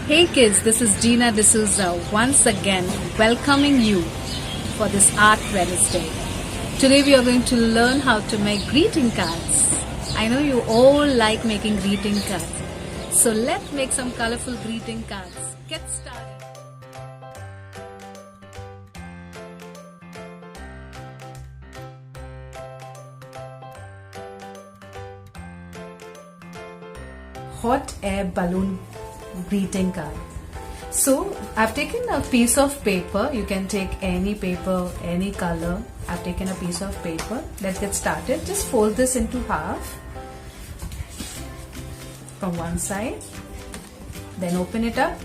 Hey kids, this is Gina D'Souza once again welcoming you for this Art Wednesday. Today we are going to learn how to make greeting cards. I know you all like making greeting cards. So let's make some colorful greeting cards. Get started. Hot air balloon greeting card. So I've taken a piece of paper. You can take any paper, any color. I've taken a piece of paper. Let's get started. Just fold this into half from one side, then open it up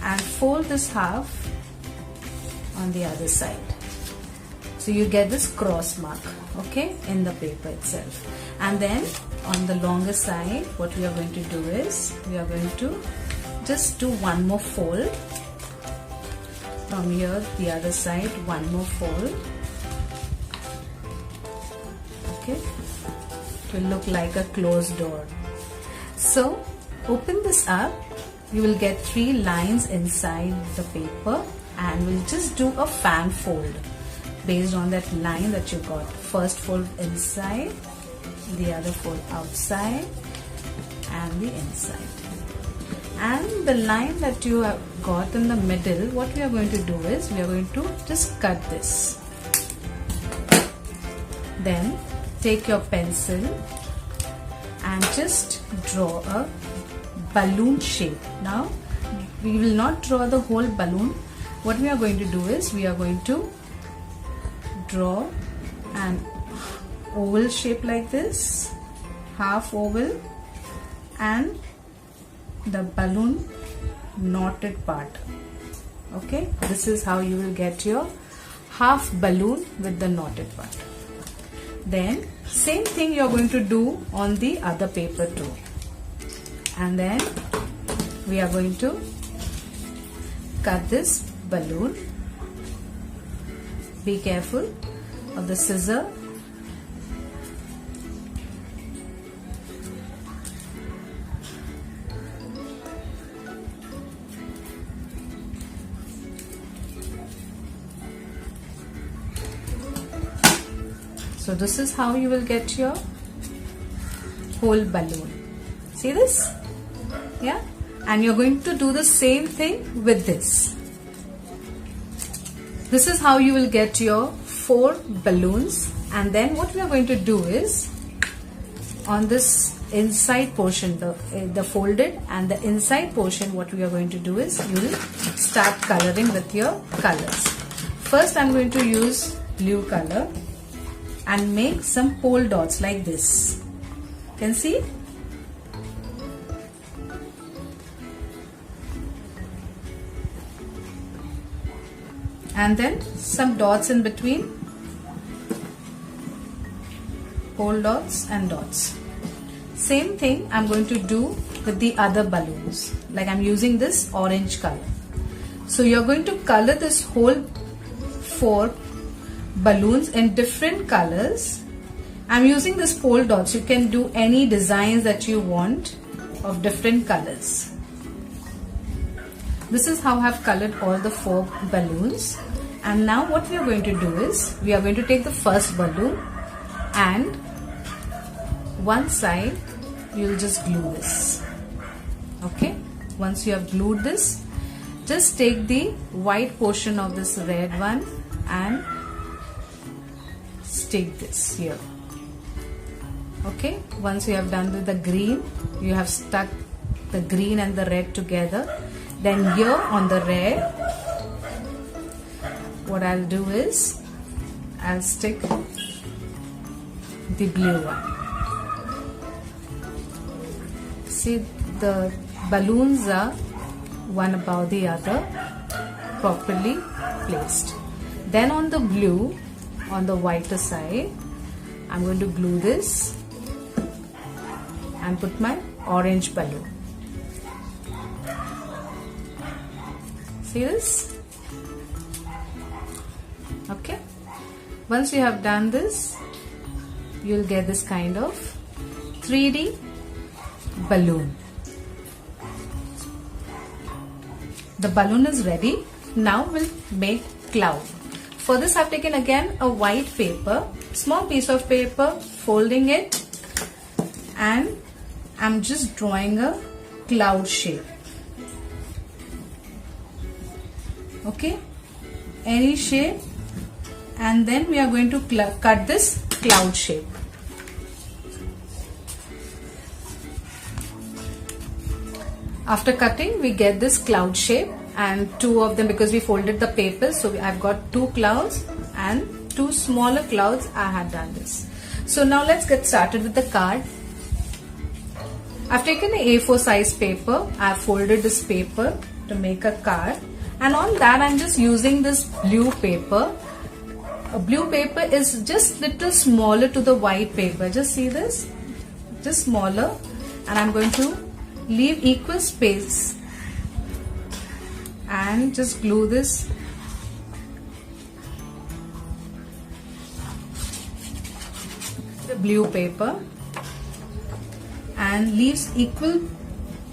and fold this half on the other side. So you get this cross mark, okay, in the paper itself. And then on the longer side, what we are going to do is we are going to just do one more fold. From here, the other side, one more fold. Okay, it will look like a closed door. So open this up. You will get 3 lines inside the paper, and we'll just do a fan fold based on that line that you got. First fold inside, the other fold outside, and the inside. And the line that you have got in the middle, what we are going to do is we are going to just cut this. Then take your pencil and just draw a balloon shape. Now we will not draw the whole balloon. What we are going to do is we are going to draw an oval shape like this, half oval, and the balloon knotted part. Okay, this is how you will get your half balloon with the knotted part. Then same thing you are going to do on the other paper too. And then we are going to cut this balloon. Be careful of the scissor. So this is how you will get your whole balloon. See this? Yeah? And you're going to do the same thing with this. This is how you will get your 4 balloons. And then what we are going to do is on this inside portion, the folded and the inside portion, what we are going to do is you will start coloring with your colors. First I'm going to use blue color and make some pole dots like this. Can see? And then some dots in between, pole dots and dots. Same thing I'm going to do with the other balloons. Like I'm using this orange color. So you're going to color this whole 4 balloons in different colors. I'm using this pole dots. You can do any designs that you want of different colors. This is how I have colored all the 4 balloons. And now what we are going to do is we are going to take the first balloon and one side you will just glue this. Okay, once you have glued this, just take the white portion of this red one and stick this here. Okay, once you have done with the green, you have stuck the green and the red together. Then here on the red, what I'll do is I'll stick the blue one. See, the balloons are one above the other, properly placed. Then on the blue, on the whiter side, I'm going to glue this and put my orange balloon. See this? Okay. Once you have done this, you'll get this kind of 3D balloon. the balloon is ready. Now we'll make cloud. For this I've taken again a white paper, small piece of paper, folding it, and I'm just drawing a cloud shape. Okay, any shape, and then we are going to cut this cloud shape. After cutting, we get this cloud shape, and two of them, because we folded the paper, so I've got two clouds and two smaller clouds. I have done this. So now let's get started with the card. I've taken the A4 size paper. I've folded this paper to make a card, and on that I'm just using this blue paper. A blue paper is just little smaller to the white paper. Just see this, just smaller, and I'm going to leave equal space and just glue this the blue paper and leaves equal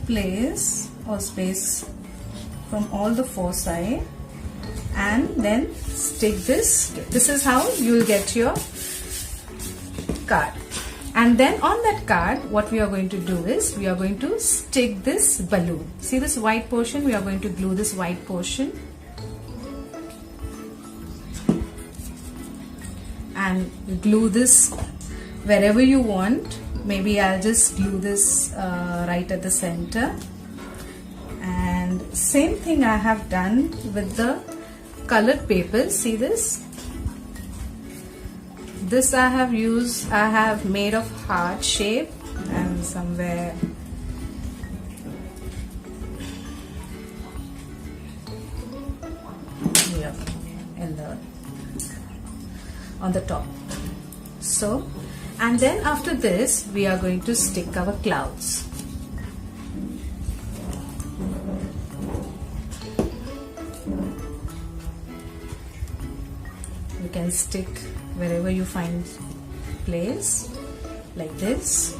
place or space from all the four sides, and then stick this. This is how you will get your card. And then on that card, what we are going to do is we are going to stick this balloon. See this white portion? We are going to glue this white portion and glue this wherever you want. Maybe I'll just glue this right at the center. And same thing I have done with the colored papers. See this? This I have made of heart shape, and somewhere here on the top. So, and then after this we are going to stick our clouds. You can stick wherever you find place, like this.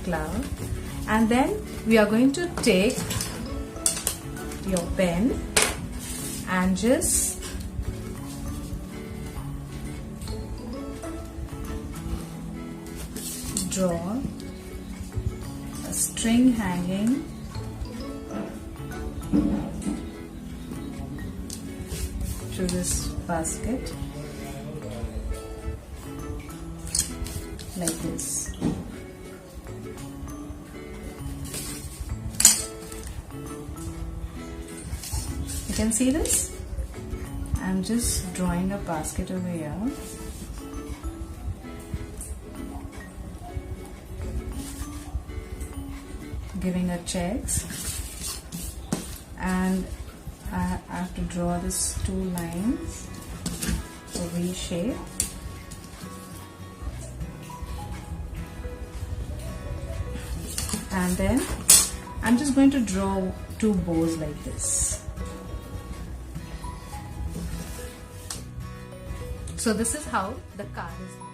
Cloud. And then we are going to take your pen and just draw a string hanging to this basket like this. You can see this? I'm just drawing a basket over here. Giving a checks, and I have to draw this two lines, a V shape. And then I'm just going to draw two bows like this. So this is how the card is.